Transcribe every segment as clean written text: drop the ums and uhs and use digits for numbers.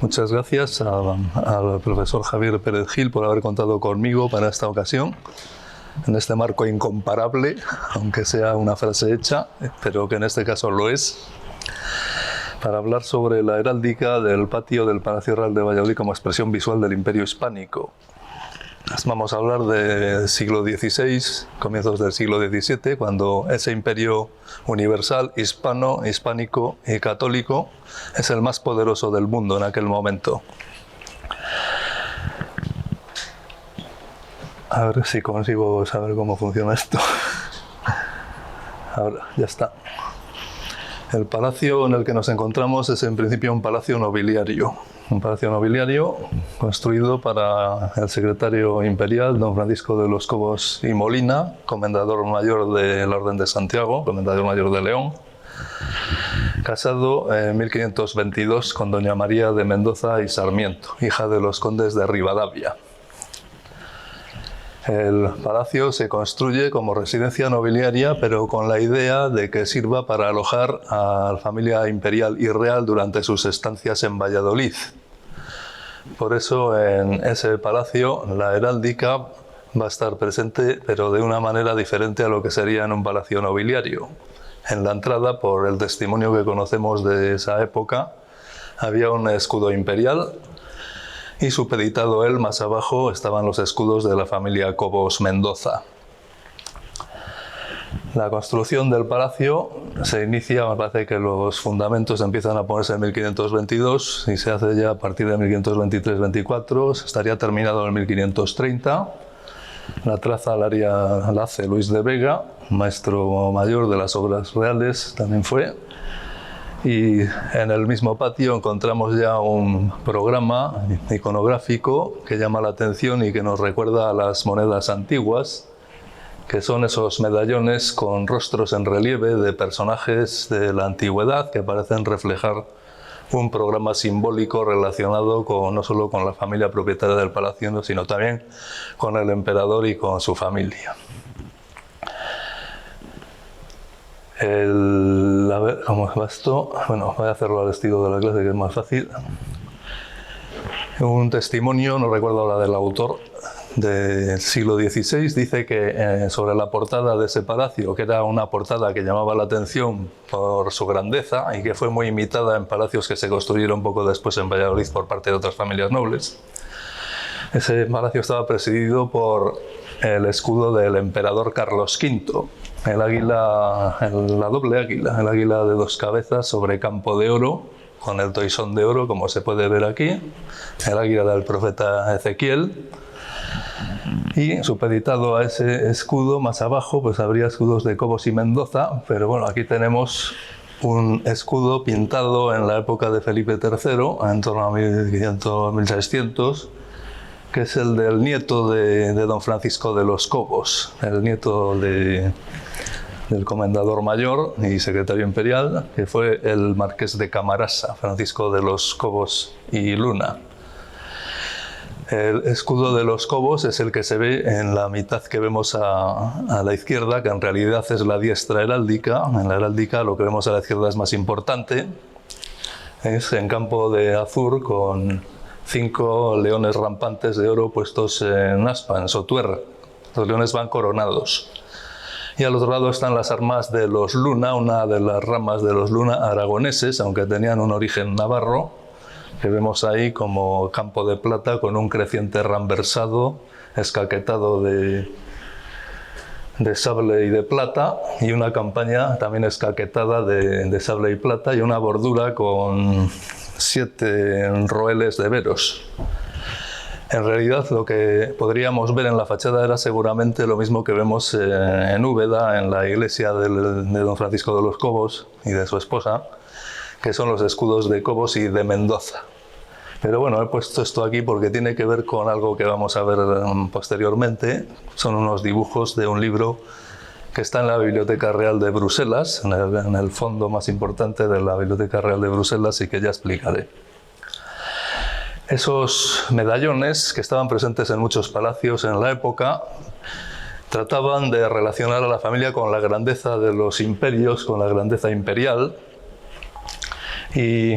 Muchas gracias al profesor Javier Pérez Gil por haber contado conmigo para esta ocasión, en este marco incomparable, aunque sea una frase hecha, pero que en este caso lo es, para hablar sobre la heráldica del patio del Palacio Real de Valladolid como expresión visual del Imperio Hispánico. Vamos a hablar del siglo XVI, comienzos del siglo XVII, cuando ese imperio universal, hispánico y católico es el más poderoso del mundo en aquel momento. A ver si consigo saber cómo funciona esto. Ahora, ya está. El palacio en el que nos encontramos es en principio un palacio nobiliario. Un palacio nobiliario construido para el secretario imperial, don Francisco de los Cobos y Molina, comendador mayor de la Orden de Santiago, comendador mayor de León, casado en 1522 con doña María de Mendoza y Sarmiento, hija de los condes de Rivadavia. El palacio se construye como residencia nobiliaria, pero con la idea de que sirva para alojar a la familia imperial y real durante sus estancias en Valladolid. Por eso en ese palacio la heráldica va a estar presente, pero de una manera diferente a lo que sería en un palacio nobiliario. En la entrada, por el testimonio que conocemos de esa época, había un escudo imperial, y supeditado él, más abajo, estaban los escudos de la familia Cobos Mendoza. La construcción del palacio se inicia, me parece que los fundamentos empiezan a ponerse en 1522 y se hace ya a partir de 1523-24, estaría terminado en 1530. La traza la hace Luis de Vega, maestro mayor de las obras reales, también fue. Y en el mismo patio encontramos ya un programa iconográfico que llama la atención y que nos recuerda a las monedas antiguas, que son esos medallones con rostros en relieve de personajes de la antigüedad que parecen reflejar un programa simbólico relacionado no solo con la familia propietaria del palacio, sino también con el emperador y con su familia. A ver cómo va esto. Bueno, voy a hacerlo al estilo de la clase, que es más fácil. Un testimonio, no recuerdo ahora del autor, del siglo XVI, dice que sobre la portada de ese palacio, que era una portada que llamaba la atención por su grandeza y que fue muy imitada en palacios que se construyeron poco después en Valladolid por parte de otras familias nobles. Ese palacio estaba presidido por el escudo del emperador Carlos V, el águila, la doble águila, el águila de dos cabezas sobre campo de oro, con el toisón de oro, como se puede ver aquí, el águila del profeta Ezequiel. Y supeditado a ese escudo, más abajo, pues habría escudos de Cobos y Mendoza, pero bueno, aquí tenemos un escudo pintado en la época de Felipe III, en torno a 1600, que es el del nieto de don Francisco de los Cobos, el nieto del comendador mayor y secretario imperial, que fue el marqués de Camarasa, Francisco de los Cobos y Luna. El escudo de los Cobos es el que se ve en la mitad que vemos a la izquierda, que en realidad es la diestra heráldica. En la heráldica lo que vemos a la izquierda es más importante. Es en campo de azur con 5 leones rampantes de oro puestos en aspa, en sotuer. Los leones van coronados. Y al otro lado están las armas de los Luna, una de las ramas de los Luna aragoneses, aunque tenían un origen navarro, que vemos ahí como campo de plata con un creciente ramversado, escaquetado de sable y de plata, y una campaña también escaquetada de sable y plata, y una bordura con 7 roeles de veros. En realidad lo que podríamos ver en la fachada era seguramente lo mismo que vemos en Úbeda, en la iglesia de don Francisco de los Cobos y de su esposa, que son los escudos de Cobos y de Mendoza. Pero bueno, he puesto esto aquí porque tiene que ver con algo que vamos a ver posteriormente. Son unos dibujos de un libro que está en la Biblioteca Real de Bruselas, en el fondo más importante de la Biblioteca Real de Bruselas, y que ya explicaré. Esos medallones, que estaban presentes en muchos palacios en la época, trataban de relacionar a la familia con la grandeza de los imperios, con la grandeza imperial, y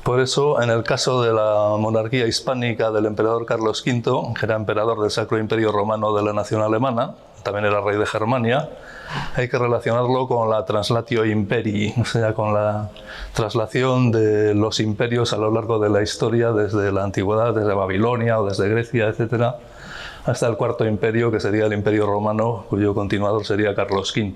Por eso, en el caso de la monarquía hispánica del emperador Carlos V, que era emperador del Sacro Imperio Romano de la nación alemana, también era rey de Germania, hay que relacionarlo con la translatio imperii, o sea, con la traslación de los imperios a lo largo de la historia, desde la antigüedad, desde Babilonia o desde Grecia, etcétera, hasta el Cuarto Imperio, que sería el Imperio Romano, cuyo continuador sería Carlos V.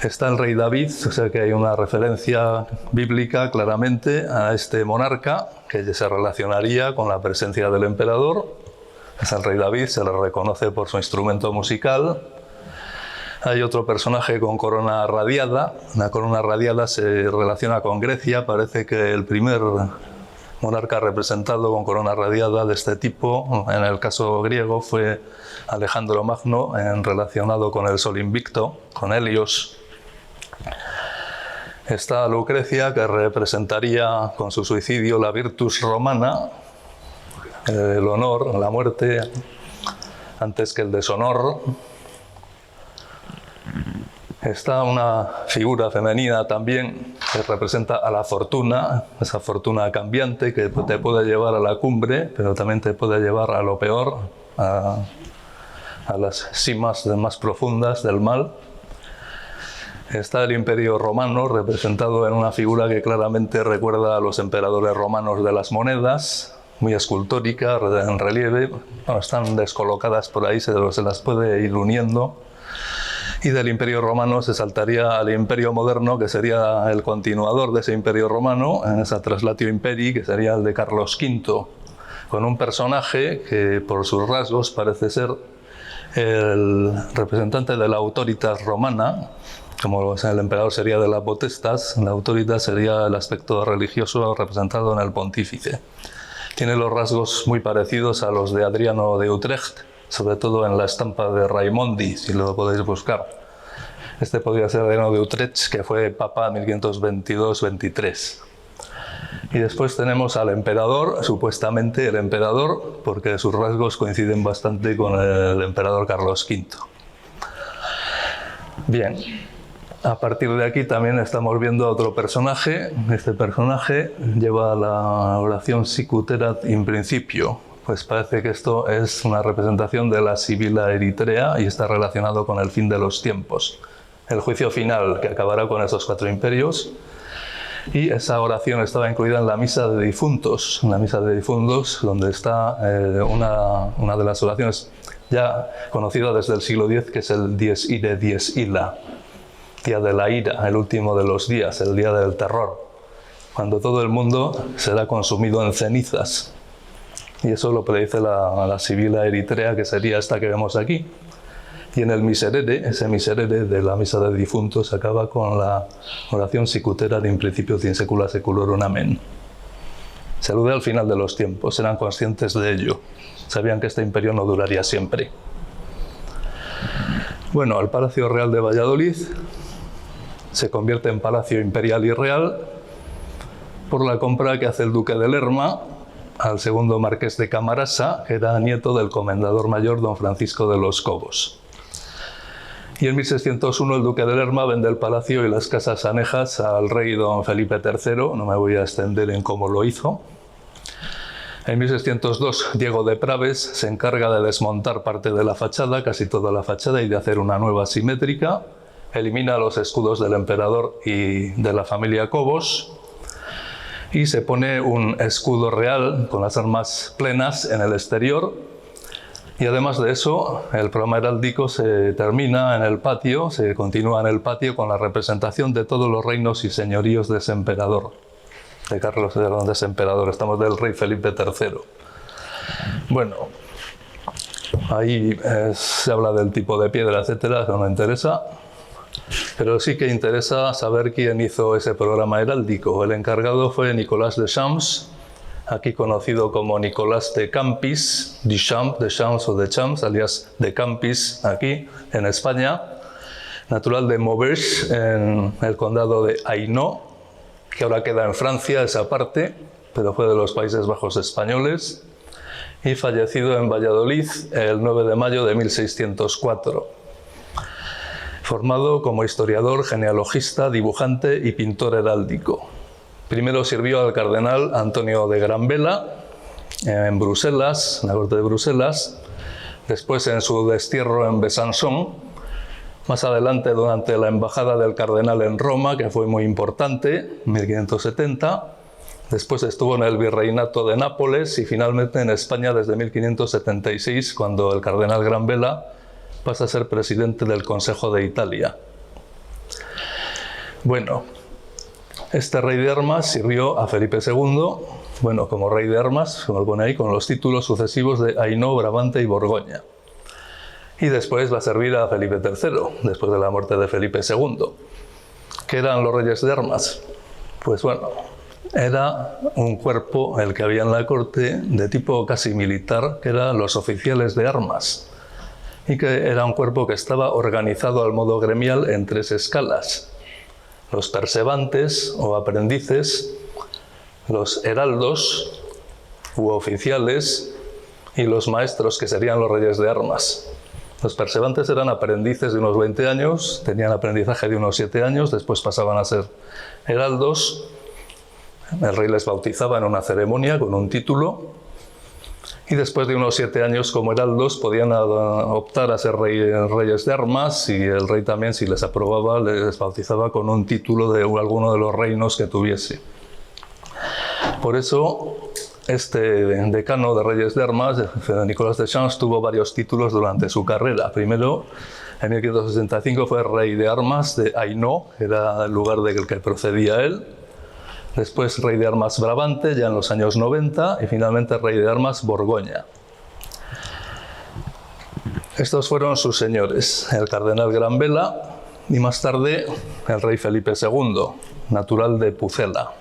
Está el rey David, o sea que hay una referencia bíblica claramente a este monarca que se relacionaría con la presencia del emperador. Es el rey David, se le reconoce por su instrumento musical. Hay otro personaje con corona radiada. La corona radiada se relaciona con Grecia. Parece que el primer monarca representado con corona radiada de este tipo, en el caso griego, fue Alejandro Magno, relacionado con el sol invicto, con Helios. Está Lucrecia, que representaría con su suicidio la virtus romana, el honor, la muerte, antes que el deshonor. Está una figura femenina también que representa a la fortuna, esa fortuna cambiante que te puede llevar a la cumbre, pero también te puede llevar a lo peor, a las cimas más profundas del mal. Está el Imperio Romano, representado en una figura que claramente recuerda a los emperadores romanos de las monedas, muy escultórica, en relieve. Bueno, están descolocadas por ahí, se las puede ir uniendo. Y del Imperio Romano se saltaría al Imperio Moderno, que sería el continuador de ese Imperio Romano, en esa traslatio imperii, que sería el de Carlos V, con un personaje que por sus rasgos parece ser el representante de la autoritas romana. Como el emperador sería de la potestas, la autoritas sería el aspecto religioso representado en el pontífice. Tiene los rasgos muy parecidos a los de Adriano de Utrecht, sobre todo en la estampa de Raimondi, si lo podéis buscar. Este podría ser Adriano de Utrecht, que fue papa en 1522-23. Y después tenemos al emperador, supuestamente el emperador, porque sus rasgos coinciden bastante con el emperador Carlos V. Bien. A partir de aquí también estamos viendo a otro personaje. Este personaje lleva la oración Sicut erat in principio. Pues parece que esto es una representación de la Sibila Eritrea y está relacionado con el fin de los tiempos. El juicio final que acabará con esos 4 imperios. Y esa oración estaba incluida en la misa de difuntos. En la misa de difuntos, donde está una de las oraciones ya conocida desde el siglo X, que es el Dies Irae, Dies Illa. Día de la ira, el último de los días, el día del terror, cuando todo el mundo será consumido en cenizas. Y eso lo predice la Sibila Eritrea, que sería esta que vemos aquí. Y en el Miserere, ese Miserere de la misa de difuntos, acaba con la oración Sicut erat in principio in saecula saeculorum amen. Se alude al final de los tiempos, eran conscientes de ello. Sabían que este imperio no duraría siempre. Bueno, el Palacio Real de Valladolid se convierte en Palacio Imperial y Real por la compra que hace el duque de Lerma al segundo marqués de Camarasa, que era nieto del comendador mayor don Francisco de los Cobos. Y en 1601 el duque de Lerma vende el palacio y las casas anejas al rey don Felipe III, no me voy a extender en cómo lo hizo. En 1602 Diego de Praves se encarga de desmontar parte de la fachada, casi toda la fachada, y de hacer una nueva simétrica. Elimina los escudos del emperador y de la familia Cobos y se pone un escudo real con las armas plenas en el exterior. Y además de eso, el programa heráldico se termina en el patio, se continúa en el patio con la representación de todos los reinos y señoríos de ese emperador, de Carlos de ese emperador. Estamos del rey Felipe III. Bueno, ahí se habla del tipo de piedra, etcétera, eso no interesa. Pero sí que interesa saber quién hizo ese programa heráldico. El encargado fue Nicolás de Champs, aquí conocido como Nicolás de Campis, de Champs o de Champs, alias de Campis, aquí en España, natural de Maubeuge, en el condado de Hainaut, que ahora queda en Francia, esa parte, pero fue de los Países Bajos españoles, y fallecido en Valladolid el 9 de mayo de 1604. Formado como historiador, genealogista, dibujante y pintor heráldico. Primero sirvió al cardenal Antonio de Granvela en Bruselas, en la corte de Bruselas, después en su destierro en Besançon, más adelante durante la embajada del cardenal en Roma, que fue muy importante, en 1570, después estuvo en el virreinato de Nápoles y finalmente en España desde 1576, cuando el cardenal Granvela pasa a ser presidente del Consejo de Italia. Bueno, este rey de armas sirvió a Felipe II, bueno, como rey de armas, como lo pone ahí, con los títulos sucesivos de Hainaut, Brabante y Borgoña. Y después va a servir a Felipe III, después de la muerte de Felipe II. ¿Qué eran los reyes de armas? Pues bueno, era un cuerpo, el que había en la corte, de tipo casi militar, que eran los oficiales de armas. Y que era un cuerpo que estaba organizado al modo gremial en 3 escalas. Los persevantes o aprendices, los heraldos u oficiales y los maestros, que serían los reyes de armas. Los persevantes eran aprendices de unos 20 años, tenían aprendizaje de unos 7 años, después pasaban a ser heraldos. El rey les bautizaba en una ceremonia con un título y después de unos 7 años como heraldos podían optar a ser reyes de armas, y el rey también, si les aprobaba, les bautizaba con un título de alguno de los reinos que tuviese. Por eso este decano de reyes de armas, Nicolas de Champs, tuvo varios títulos durante su carrera. Primero, en 1565 fue rey de armas de Hainaut, era el lugar del que procedía él. Después rey de armas Brabante, ya en los años 90, y finalmente rey de armas Borgoña. Estos fueron sus señores, el cardenal Granvela y más tarde el rey Felipe II, natural de Pucela.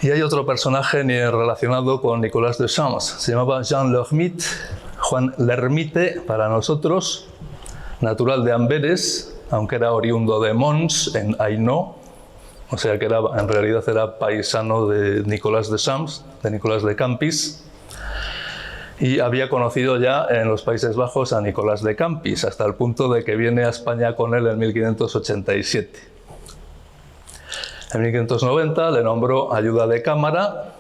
Y hay otro personaje relacionado con Nicolas de Champs, se llamaba Jean L'Hermite, Juan L'Hermite para nosotros, natural de Amberes, aunque era oriundo de Mons, en Hainaut. O sea que en realidad era paisano de Nicolas de Champs, de Nicolas de Campis, y había conocido ya en los Países Bajos a Nicolás de Campis, hasta el punto de que viene a España con él en 1587. En 1590 le nombró ayuda de cámara.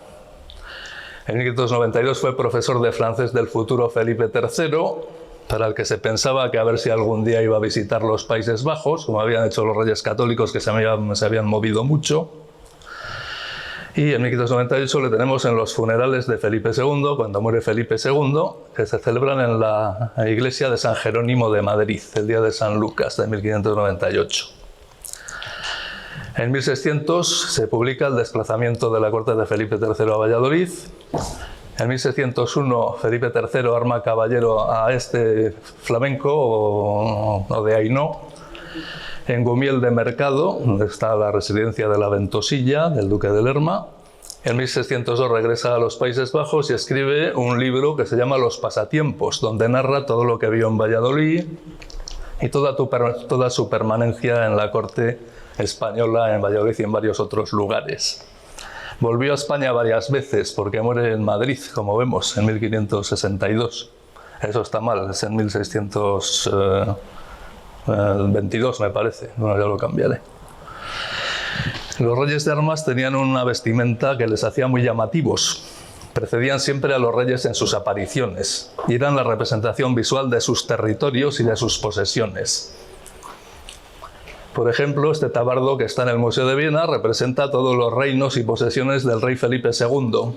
En 1592 fue profesor de francés del futuro Felipe III, para el que se pensaba que a ver si algún día iba a visitar los Países Bajos, como habían hecho los reyes católicos, que se habían movido mucho. Y en 1598 le tenemos en los funerales de Felipe II, cuando muere Felipe II, que se celebran en la iglesia de San Jerónimo de Madrid, el día de San Lucas de 1598. En 1600 se publica el desplazamiento de la corte de Felipe III a Valladolid. En 1601 Felipe III arma caballero a este flamenco o de Hainaut en Gumiel de Mercado, donde está la residencia de la Ventosilla, del duque de Lerma. En 1602 regresa a los Países Bajos y escribe un libro que se llama Los Pasatiempos, donde narra todo lo que vio en Valladolid y toda su permanencia en la corte española en Valladolid y en varios otros lugares. Volvió a España varias veces porque muere en Madrid, como vemos, en 1562. Eso está mal, es en 1622 me parece, bueno, ya lo cambiaré. Los reyes de armas tenían una vestimenta que les hacía muy llamativos. Precedían siempre a los reyes en sus apariciones y eran la representación visual de sus territorios y de sus posesiones. Por ejemplo, este tabardo que está en el Museo de Viena representa todos los reinos y posesiones del rey Felipe II,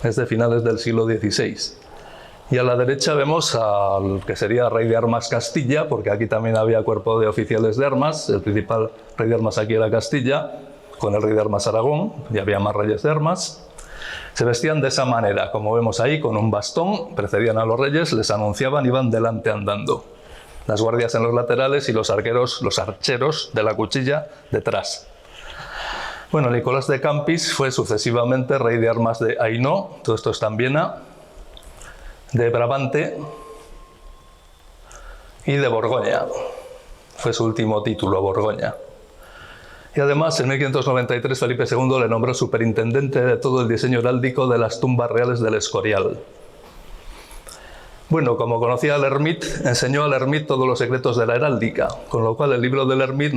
es de finales del siglo XVI. Y a la derecha vemos al que sería rey de armas Castilla, porque aquí también había cuerpo de oficiales de armas. El principal rey de armas aquí era Castilla, con el rey de armas Aragón, y había más reyes de armas. Se vestían de esa manera, como vemos ahí, con un bastón, precedían a los reyes, les anunciaban y iban delante andando. Las guardias en los laterales y los archeros de la cuchilla detrás. Bueno, Nicolás de Campis fue sucesivamente rey de armas de Hainaut, todo esto está en Viena, de Brabante y de Borgoña. Fue su último título, Borgoña. Y además, en 1593, Felipe II le nombró superintendente de todo el diseño heráldico de las tumbas reales del Escorial. Bueno, como conocía al Hermit, enseñó al Hermit todos los secretos de la heráldica, con lo cual el libro del Hermit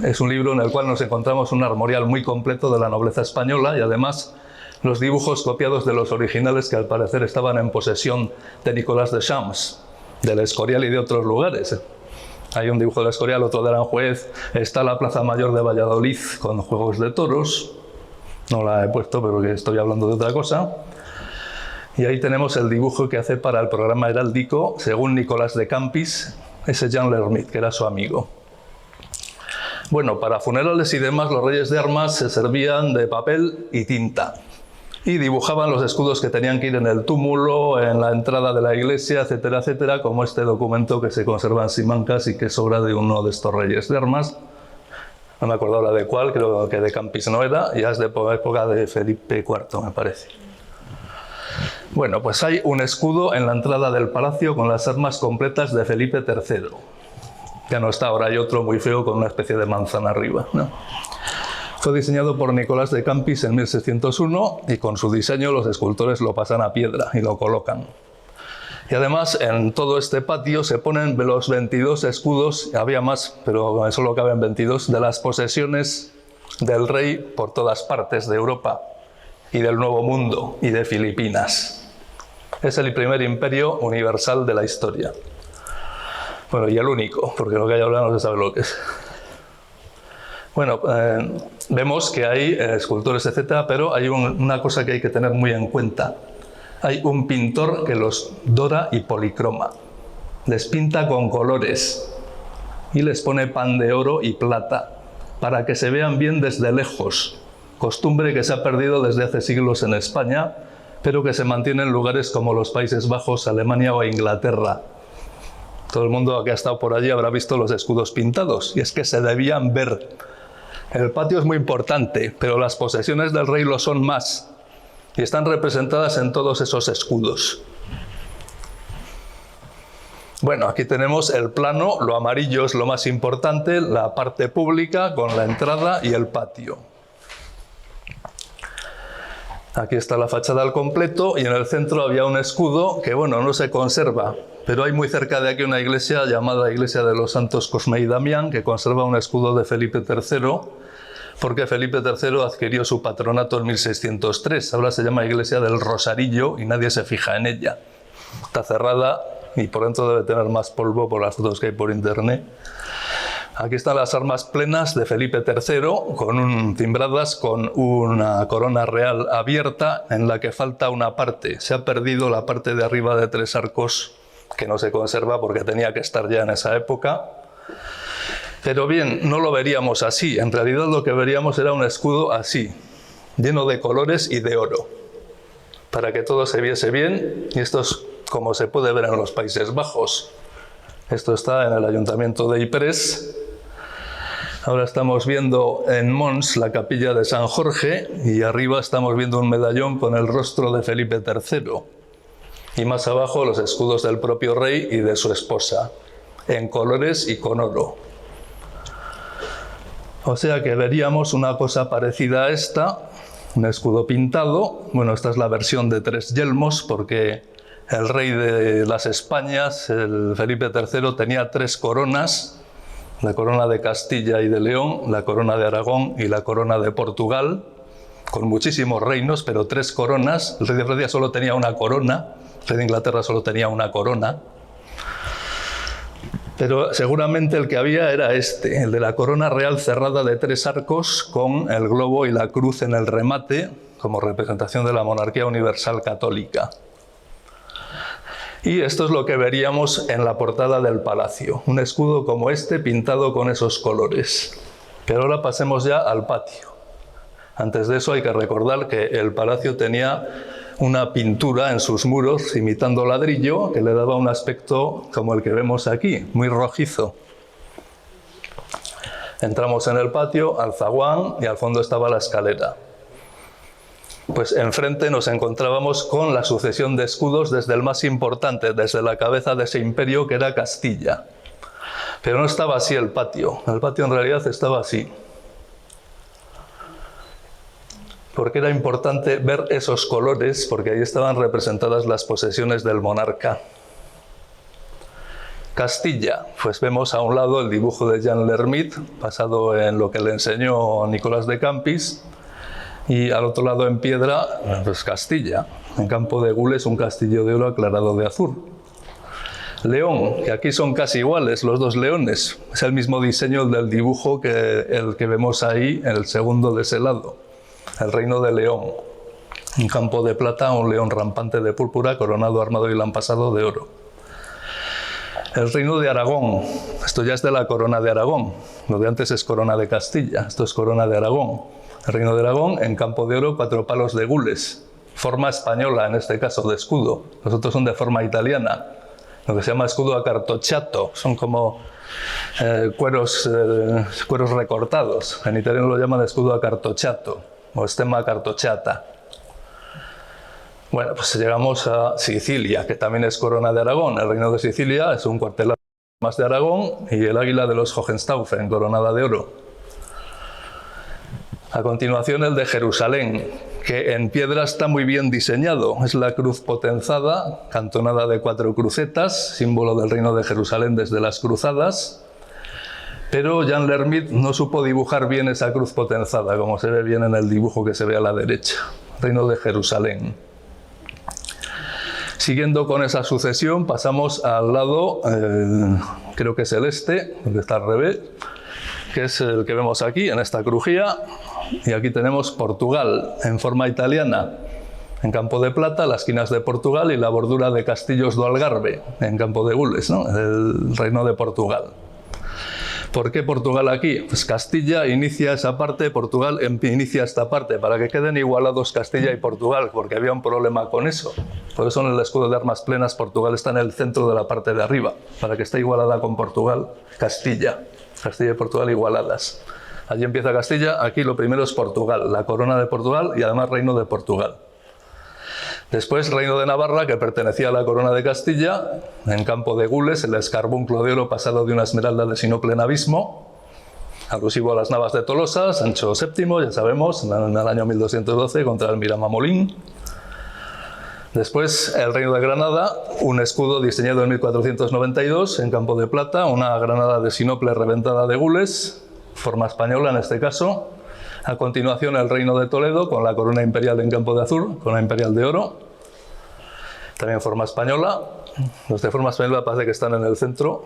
es un libro en el cual nos encontramos un armorial muy completo de la nobleza española y además los dibujos copiados de los originales que al parecer estaban en posesión de Nicolás de Champs, del Escorial y de otros lugares. Hay un dibujo del Escorial, otro de Aranjuez, está la Plaza Mayor de Valladolid con juegos de toros, no la he puesto pero que estoy hablando de otra cosa. Y ahí tenemos el dibujo que hace para el programa heráldico, según Nicolás de Campis, ese Jean L'Hermit, que era su amigo. Bueno, para funerales y demás, los reyes de armas se servían de papel y tinta. Y dibujaban los escudos que tenían que ir en el túmulo, en la entrada de la iglesia, etcétera, etcétera, como este documento que se conserva en Simancas y que es obra de uno de estos reyes de armas. No me acuerdo ahora de cuál, creo que de Campis no era, ya es de época de Felipe IV, me parece. Bueno, pues hay un escudo en la entrada del palacio con las armas completas de Felipe III. Ya no está, ahora hay otro muy feo con una especie de manzana arriba, ¿no? Fue diseñado por Nicolás de Campis en 1601 y con su diseño los escultores lo pasan a piedra y lo colocan. Y además en todo este patio se ponen los 22 escudos, había más, pero solo caben 22, de las posesiones del rey por todas partes de Europa y del Nuevo Mundo y de Filipinas. Es el primer imperio universal de la historia. Bueno, y el único, porque lo que hay ahora no se sabe lo que es. Bueno, vemos que hay escultores, etcétera, pero hay una cosa que hay que tener muy en cuenta. Hay un pintor que los dora y policroma. Les pinta con colores y les pone pan de oro y plata para que se vean bien desde lejos. Costumbre que se ha perdido desde hace siglos en España, pero que se mantiene en lugares como los Países Bajos, Alemania o Inglaterra. Todo el mundo que ha estado por allí habrá visto los escudos pintados, y es que se debían ver. El patio es muy importante, pero las posesiones del rey lo son más, y están representadas en todos esos escudos. Bueno, aquí tenemos el plano, lo amarillo es lo más importante, la parte pública con la entrada y el patio. Aquí está la fachada al completo y en el centro había un escudo que, bueno, no se conserva, pero hay muy cerca de aquí una iglesia llamada Iglesia de los Santos Cosme y Damián que conserva un escudo de Felipe III, porque Felipe III adquirió su patronato en 1603. Ahora se llama Iglesia del Rosarillo y nadie se fija en ella. Está cerrada y por dentro debe tener más polvo por las fotos que hay por internet. Aquí están las armas plenas de Felipe III, timbradas con una corona real abierta en la que falta una parte. Se ha perdido la parte de arriba de 3 arcos, que no se conserva porque tenía que estar ya en esa época. Pero bien, no lo veríamos así. En realidad lo que veríamos era un escudo así, lleno de colores y de oro, para que todo se viese bien. Y esto es como se puede ver en los Países Bajos. Esto está en el ayuntamiento de Ypres. Ahora estamos viendo en Mons la capilla de San Jorge y arriba estamos viendo un medallón con el rostro de Felipe III. Y más abajo los escudos del propio rey y de su esposa, en colores y con oro. O sea que veríamos una cosa parecida a esta, un escudo pintado. Bueno, esta es la versión de 3 yelmos porque el rey de las Españas, el Felipe III, tenía 3 coronas. La corona de Castilla y de León, la corona de Aragón y la corona de Portugal, con muchísimos reinos, pero 3 coronas. El rey de Francia solo tenía una corona, el rey de Inglaterra solo tenía una corona. Pero seguramente el que había era este, el de la corona real cerrada de 3 arcos con el globo y la cruz en el remate, como representación de la monarquía universal católica. Y esto es lo que veríamos en la portada del palacio, un escudo como este pintado con esos colores. Pero ahora pasemos ya al patio. Antes de eso hay que recordar que el palacio tenía una pintura en sus muros imitando ladrillo que le daba un aspecto como el que vemos aquí, muy rojizo. Entramos en el patio, al zaguán y al fondo estaba la escalera. Pues enfrente nos encontrábamos con la sucesión de escudos desde el más importante, desde la cabeza de ese imperio que era Castilla. Pero no estaba así el patio en realidad estaba así. Porque era importante ver esos colores, porque ahí estaban representadas las posesiones del monarca. Castilla, pues vemos a un lado el dibujo de Jean Lermite, basado en lo que le enseñó Nicolás de Campis, y al otro lado en piedra, pues Castilla. En campo de gules un castillo de oro aclarado de azur. León, que aquí son casi iguales los dos leones, es el mismo diseño del dibujo que el que vemos ahí, el segundo de ese lado, el reino de León. En campo de plata un león rampante de púrpura, coronado, armado y lampasado de oro. El reino de Aragón, esto ya es de la corona de Aragón, lo de antes es corona de Castilla, esto es corona de Aragón. El reino de Aragón, en campo de oro, 4 palos de gules, forma española en este caso de escudo, los otros son de forma italiana, lo que se llama escudo acartocciato, son como cueros recortados, en italiano lo llaman escudo acartocciato o stemma acartocciata. Bueno, pues llegamos a Sicilia, que también es corona de Aragón. El reino de Sicilia es un cuartel más de Aragón y el águila de los Hohenstaufen, coronada de oro. A continuación el de Jerusalén, que en piedra está muy bien diseñado. Es la cruz potenzada, cantonada de 4 crucetas, símbolo del reino de Jerusalén desde las cruzadas. Pero Jean Lermite no supo dibujar bien esa cruz potenzada, como se ve bien en el dibujo que se ve a la derecha. Reino de Jerusalén. Siguiendo con esa sucesión, pasamos al lado, creo que es el este, donde está al revés, que es el que vemos aquí, en esta crujía, y aquí tenemos Portugal, en forma italiana, en campo de plata, las esquinas de Portugal y la bordura de Castillos do Algarve, en campo de gules, ¿no? El reino de Portugal. ¿Por qué Portugal aquí? Pues Castilla inicia esa parte, Portugal inicia esta parte, para que queden igualados Castilla y Portugal, porque había un problema con eso. Por eso en el escudo de armas plenas Portugal está en el centro de la parte de arriba, para que esté igualada con Portugal, Castilla. Castilla y Portugal igualadas. Allí empieza Castilla, aquí lo primero es Portugal, la corona de Portugal y además reino de Portugal. Después reino de Navarra, que pertenecía a la corona de Castilla, en campo de gules, el escarbunclo de oro pasado de una esmeralda de sinople en abismo, alusivo a las navas de Tolosa, Sancho VII, ya sabemos, en el año 1212 contra el Miramamolín. Después el reino de Granada, un escudo diseñado en 1492 en campo de plata, una granada de sinople reventada de gules, forma española en este caso. A continuación el reino de Toledo con la corona imperial en campo de azur, corona imperial de oro, también forma española. Los de forma española parece que están en el centro.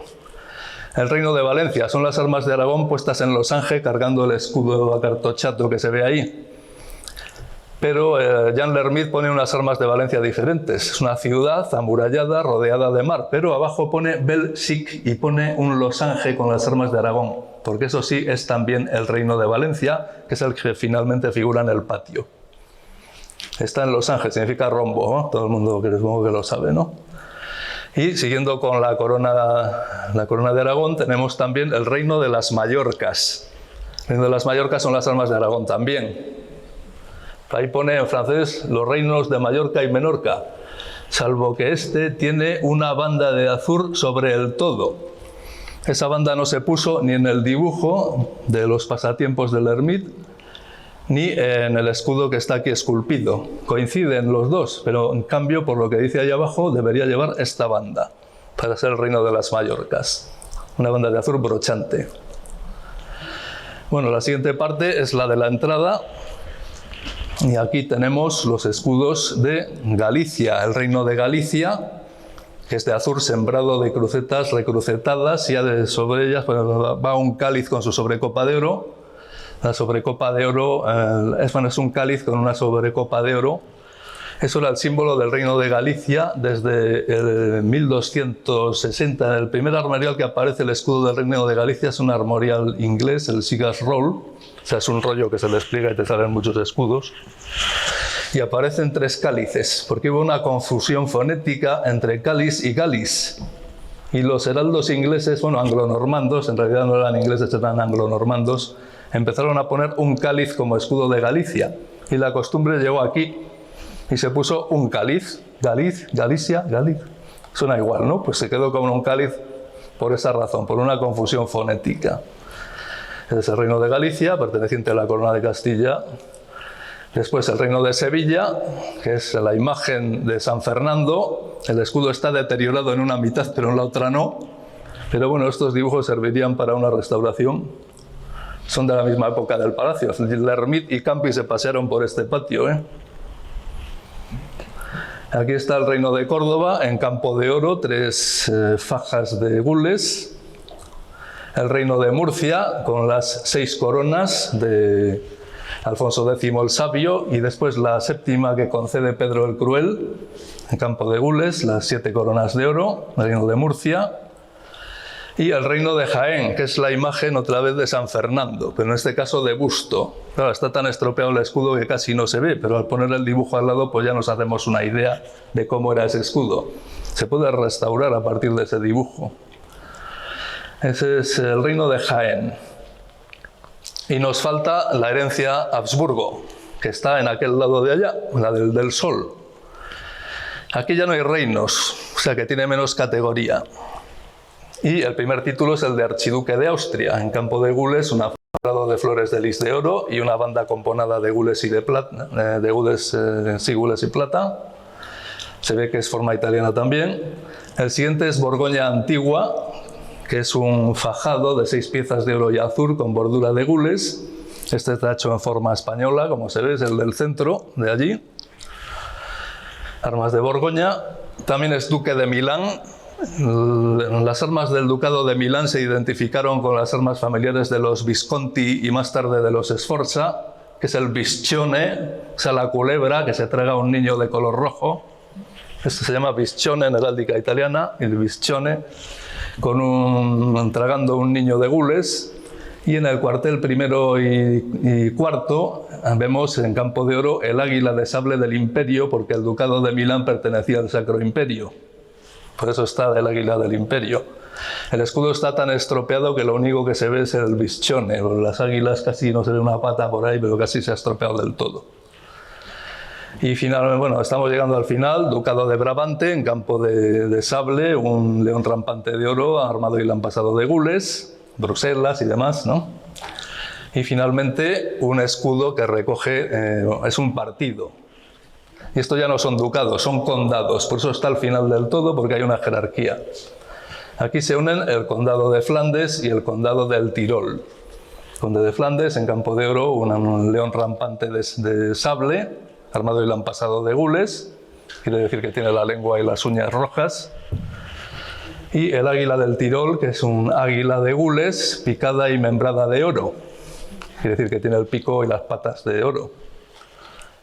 El reino de Valencia son las armas de Aragón puestas en losange cargando el escudo acartocciato que se ve ahí. Pero Jean Lermite pone unas armas de Valencia diferentes. Es una ciudad amurallada, rodeada de mar, pero abajo pone Belsic y pone un losange con las armas de Aragón, porque eso sí es también el reino de Valencia, que es el que finalmente figura en el patio. Está en losange, significa rombo, ¿no? Todo el mundo que supongo que lo sabe, ¿no? Y siguiendo con la corona de Aragón, tenemos también el reino de las Mallorcas. El reino de las Mallorcas son las armas de Aragón también. Ahí pone en francés los reinos de Mallorca y Menorca, salvo que este tiene una banda de azur sobre el todo. Esa banda no se puso ni en el dibujo de los pasatiempos de Lermite, ni en el escudo que está aquí esculpido. Coinciden los dos, pero en cambio, por lo que dice ahí abajo, debería llevar esta banda, para ser el reino de las Mallorcas. Una banda de azur brochante. Bueno, la siguiente parte es la de la entrada. Y aquí tenemos los escudos de Galicia, el reino de Galicia, que es de azur sembrado de crucetas recrucetadas, y sobre ellas va un cáliz con su sobrecopa de oro. La sobrecopa de oro es un cáliz con una sobrecopa de oro. Eso era el símbolo del reino de Galicia desde el 1260. El primer armorial que aparece el escudo del reino de Galicia es un armorial inglés, el Sigas Roll. O sea, es un rollo que se despliega y te salen muchos escudos. Y aparecen 3 cálices, porque hubo una confusión fonética entre cáliz y galis. Y los heraldos ingleses, bueno, anglonormandos, en realidad no eran ingleses, eran anglonormandos, empezaron a poner un cáliz como escudo de Galicia. Y la costumbre llegó aquí y se puso un cáliz. Galiz, Galicia, Galiz. Suena igual, ¿no? Pues se quedó como un cáliz por esa razón, por una confusión fonética. Es el reino de Galicia, perteneciente a la corona de Castilla. Después el reino de Sevilla, que es la imagen de San Fernando. El escudo está deteriorado en una mitad, pero en la otra no. Pero bueno, estos dibujos servirían para una restauración. Son de la misma época del palacio. L'Hermite y Campi se pasearon por este patio, ¿eh? Aquí está el reino de Córdoba, en campo de oro, 3 fajas de gules. El reino de Murcia, con las 6 coronas de Alfonso X el Sabio, y después la 7ª que concede Pedro el Cruel, en campo de gules, las 7 coronas de oro, el reino de Murcia. Y el reino de Jaén, que es la imagen otra vez de San Fernando, pero en este caso de busto. Claro, está tan estropeado el escudo que casi no se ve, pero al poner el dibujo al lado pues ya nos hacemos una idea de cómo era ese escudo. Se puede restaurar a partir de ese dibujo. Ese es el reino de Jaén. Y nos falta la herencia Habsburgo, que está en aquel lado de allá, la del sol. Aquí ya no hay reinos, o sea que tiene menos categoría. Y el primer título es el de archiduque de Austria, en campo de gules, una florado de flores de lis de oro y una banda componada de gules y de plata, gules y plata. Se ve que es forma italiana también. El siguiente es Borgoña Antigua, que es un fajado de 6 piezas de oro y azur con bordura de gules. Este está hecho en forma española, como se ve, es el del centro, de allí. Armas de Borgoña. También es duque de Milán. Las armas del ducado de Milán se identificaron con las armas familiares de los Visconti y más tarde de los Sforza, que es el biscione, o sea, la culebra que se traga a un niño de color rojo. Esto se llama biscione en heráldica italiana, el biscione, tragando un niño de gules. Y en el cuartel primero y cuarto vemos en campo de oro el águila de sable del imperio, porque el ducado de Milán pertenecía al Sacro Imperio. Por eso está el águila del imperio. El escudo está tan estropeado que lo único que se ve es el biscione. Las águilas casi no se ve una pata por ahí, pero casi se ha estropeado del todo. Y finalmente, bueno, estamos llegando al final. Ducado de Brabante, en campo de sable, un león rampante de oro, armado y lampasado de gules, Bruselas y demás, ¿no? Y finalmente un escudo que recoge, es un partido. Y esto ya no son ducados, son condados, por eso está al final del todo, porque hay una jerarquía. Aquí se unen el condado de Flandes y el condado del Tirol. Conde de Flandes, en campo de oro, un león rampante de sable, armado y lampasado de gules, quiere decir que tiene la lengua y las uñas rojas. Y el águila del Tirol, que es un águila de gules, picada y membrada de oro, quiere decir que tiene el pico y las patas de oro.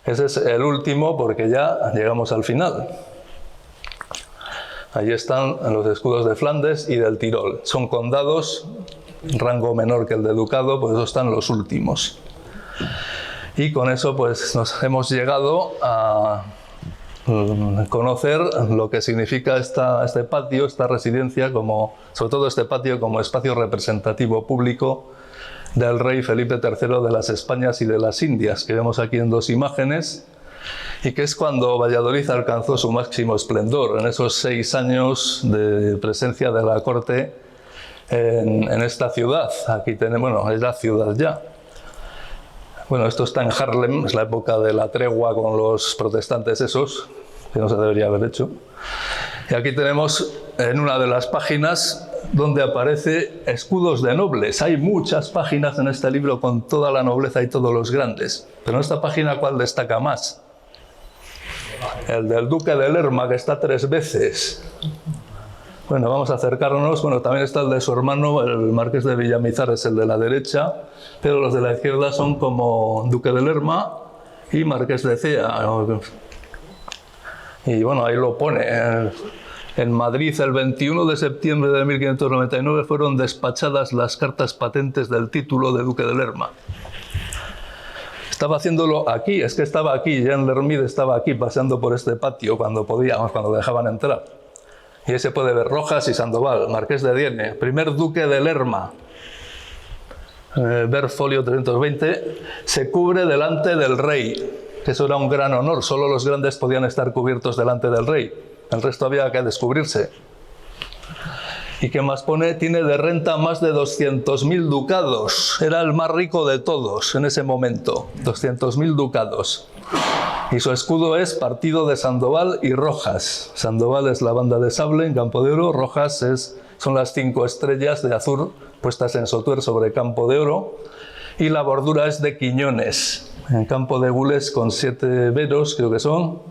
Ese es el último porque ya llegamos al final. Allí están los escudos de Flandes y del Tirol. Son condados, rango menor que el de ducado, por eso están los últimos. Y con eso pues nos hemos llegado a conocer lo que significa este patio, esta residencia, sobre todo este patio como espacio representativo público del rey Felipe III de las Españas y de las Indias, que vemos aquí en 2 imágenes, y que es cuando Valladolid alcanzó su máximo esplendor, en esos 6 años de presencia de la corte en esta ciudad. Aquí tenemos, bueno, es la ciudad ya. Bueno, esto está en Haarlem, es la época de la tregua con los protestantes esos, que no se debería haber hecho. Y aquí tenemos en una de las páginas donde aparece escudos de nobles. Hay muchas páginas en este libro con toda la nobleza y todos los grandes. Pero en esta página, ¿cuál destaca más? El del duque de Lerma, que está 3 veces. Bueno, vamos a acercarnos. Bueno, también está el de su hermano, el marqués de Villamizar, es el de la derecha, pero los de la izquierda son como duque de Lerma y marqués de Cea. Y bueno, ahí lo pone. En Madrid, el 21 de septiembre de 1599, fueron despachadas las cartas patentes del título de duque de Lerma. Estaba haciéndolo aquí, es que estaba aquí, Jean L'Hermide estaba aquí paseando por este patio cuando podíamos, cuando dejaban entrar. Y ahí se puede ver Rojas y Sandoval, marqués de Diene, primer duque de Lerma. Ver folio 320, se cubre delante del rey, que eso era un gran honor, solo los grandes podían estar cubiertos delante del rey. El resto había que descubrirse. ¿Y qué más pone? Tiene de renta más de 200.000 ducados. Era el más rico de todos en ese momento. 200.000 ducados. Y su escudo es partido de Sandoval y Rojas. Sandoval es la banda de sable en campo de oro. Rojas es son las 5 estrellas de azur puestas en sotuer sobre campo de oro, y la bordura es de quiñones, en campo de gules con 7 veros, creo que son,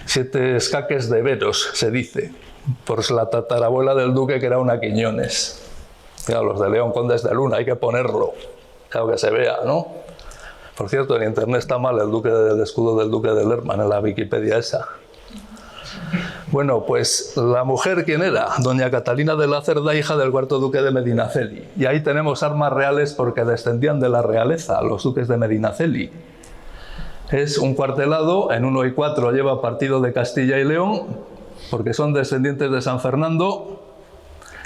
7 escaques de veros, se dice, por la tatarabuela del duque que era una quiñones. Claro, los de León condes de Luna, hay que ponerlo, claro que se vea, ¿no? Por cierto, en internet está mal el escudo del duque de Lerma, en la Wikipedia esa. Bueno, pues la mujer, ¿quién era? Doña Catalina de la Cerda, hija del cuarto duque de Medinaceli. Y ahí tenemos armas reales porque descendían de la realeza, los duques de Medinaceli. Es un cuartelado, en 1 y 4 lleva partido de Castilla y León, porque son descendientes de San Fernando,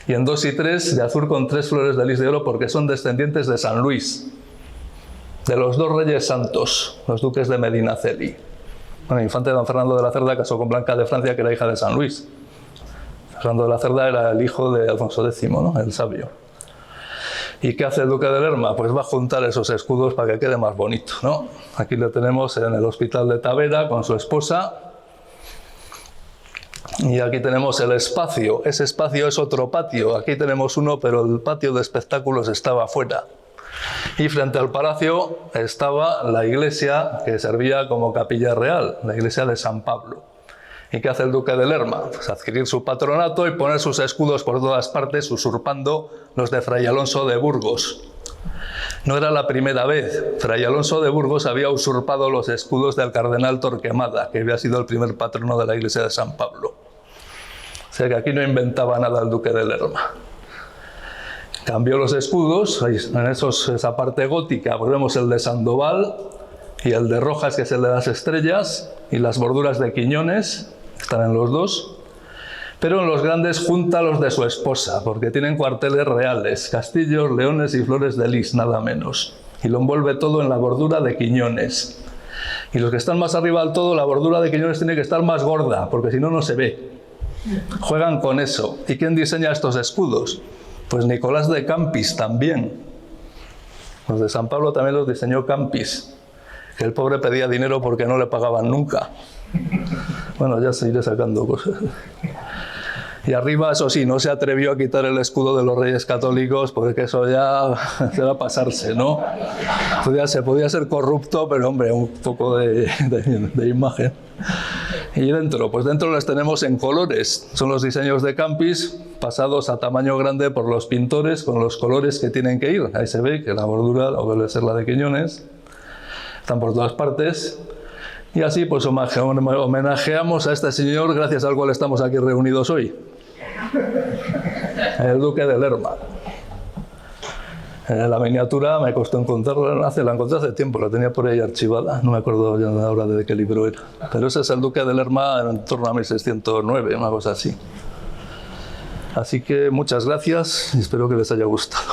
y en 2 y 3 de azur con 3 flores de lis de oro, porque son descendientes de San Luis, de los 2 reyes santos, los duques de Medinaceli. Bueno, el infante don Fernando de la Cerda casó con Blanca de Francia, que era hija de San Luis. Fernando de la Cerda era el hijo de Alfonso X, ¿no? El sabio. ¿Y qué hace el duque de Lerma? Pues va a juntar esos escudos para que quede más bonito, ¿no? Aquí lo tenemos en el hospital de Tavera con su esposa. Y aquí tenemos el espacio. Ese espacio es otro patio. Aquí tenemos uno, pero el patio de espectáculos estaba afuera. Y frente al palacio estaba la iglesia que servía como capilla real, la iglesia de San Pablo. ¿Y qué hace el duque de Lerma? Pues adquirir su patronato y poner sus escudos por todas partes, usurpando los de Fray Alonso de Burgos. No era la primera vez. Fray Alonso de Burgos había usurpado los escudos del cardenal Torquemada, que había sido el primer patrono de la iglesia de San Pablo. O sea que aquí no inventaba nada el duque de Lerma. Cambió los escudos, en esa parte gótica pues vemos el de Sandoval y el de Rojas, que es el de las estrellas, y las borduras de Quiñones, están en los dos, pero en los grandes junta los de su esposa, porque tienen cuarteles reales, castillos, leones y flores de lis, nada menos, y lo envuelve todo en la bordura de Quiñones. Y los que están más arriba del todo, la bordura de Quiñones tiene que estar más gorda, porque si no, no se ve. Juegan con eso. ¿Y quién diseña estos escudos? Pues Nicolás de Campis también. Los de San Pablo también los diseñó Campis, que el pobre pedía dinero porque no le pagaban nunca. Bueno, ya se iré sacando cosas. Y arriba, eso sí, no se atrevió a quitar el escudo de los Reyes Católicos, porque eso ya se va a pasarse, ¿no? Se podía ser corrupto, pero hombre, un poco de imagen. Y dentro, pues dentro las tenemos en colores. Son los diseños de Campis, pasados a tamaño grande por los pintores, con los colores que tienen que ir. Ahí se ve que la bordura, o debe ser la de Quiñones, están por todas partes. Y así pues homenajeamos a este señor, gracias al cual estamos aquí reunidos hoy. El duque de Lerma. La miniatura me costó encontrarla, la encontré hace tiempo, la tenía por ahí archivada, no me acuerdo ya ahora de qué libro era. Pero ese es el duque de Lerma en torno a 1609, una cosa así. Así que muchas gracias y espero que les haya gustado.